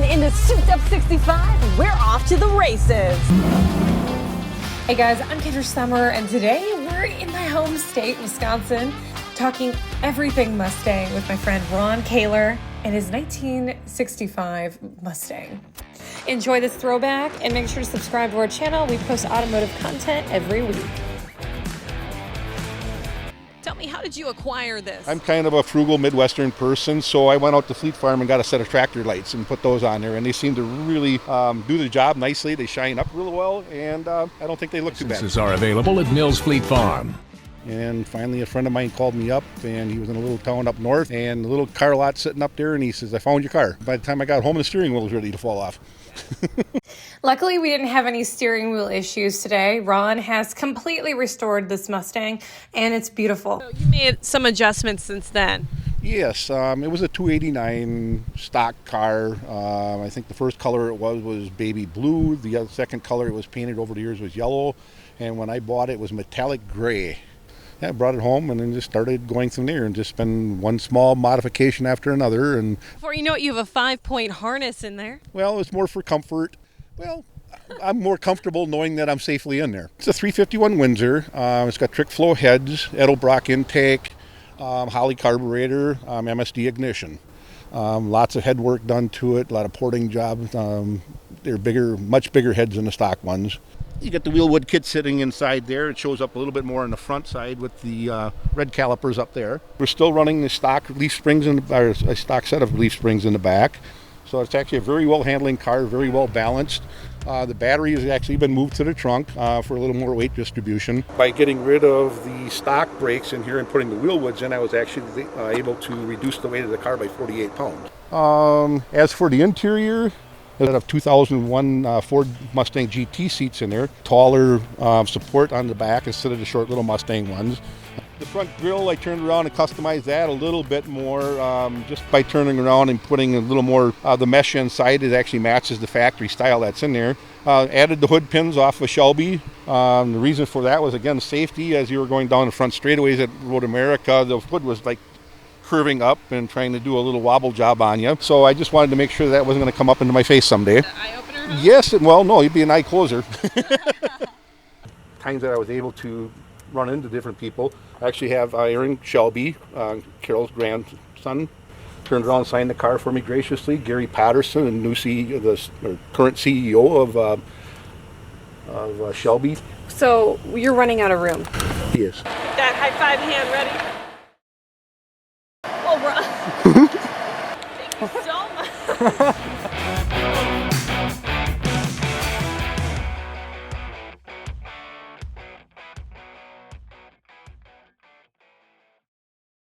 and in the souped up 65, we're off to the races. Hey guys, I'm Kendra Sommer, and today we're in my home state, Wisconsin, talking everything Mustang with my friend Ron Kahler and his 1965 Mustang. Enjoy this throwback and make sure to subscribe to our channel. We post automotive content every week. Tell me, how did you acquire this? I'm kind of a frugal Midwestern person, so I went out to Fleet Farm and got a set of tractor lights and put those on there, and they seem to really do the job nicely. They shine up real well, and I don't think they look too bad. Licenses are available at Mills Fleet Farm. And finally a friend of mine called me up, and he was in a little town up north, and a little car lot sitting up there, and he says, I found your car. By the time I got home, the steering wheel was ready to fall off. Luckily, we didn't have any steering wheel issues today. Ron has completely restored this Mustang, and it's beautiful. So you made some adjustments since then. Yes, it was a 289 stock car. I think the first color it was baby blue. The second color it was painted over the years was yellow. And when I bought it, it was metallic gray. Yeah, I brought it home and then just started going from there and just been one small modification after another. And before you know it, you have a 5-point harness in there. Well, it's more for comfort. Well, I'm more comfortable knowing that I'm safely in there. It's a 351 Windsor. It's got trick flow heads, Edelbrock intake, Holley carburetor, MSD ignition. Lots of head work done to it, a lot of porting jobs. They're bigger, much bigger heads than the stock ones. You get the wheelwood kit sitting inside there. It shows up a little bit more on the front side with the red calipers up there. We're still running the stock leaf springs or a stock set of leaf springs in the back. So it's actually a very well handling car, very well balanced. The battery has actually been moved to the trunk for a little more weight distribution. By getting rid of the stock brakes in here and putting the wheelwoods in, I was actually able to reduce the weight of the car by 48 pounds. As for the interior, I have 2001 Ford Mustang GT seats in there, taller support on the back instead of the short little Mustang ones. The front grille, I turned around and customized that a little bit more just by turning around and putting a little more, the mesh inside. It actually matches the factory style that's in there. Added the hood pins off of Shelby. The reason for that was, again, safety. As you were going down the front straightaways at Road America, the hood was like curving up and trying to do a little wobble job on you. So I just wanted to make sure that wasn't going to come up into my face someday. The eye opener? Huh? Yes, well, no, you'd be an eye closer. Times that I was able to run into different people. I actually have Aaron Shelby, Carol's grandson, turned around and signed the car for me graciously. Gary Patterson, the new CEO, the current CEO of Shelby. So you're running out of room. Yes. That high five hand ready? Oh, Ron. Thank you so much.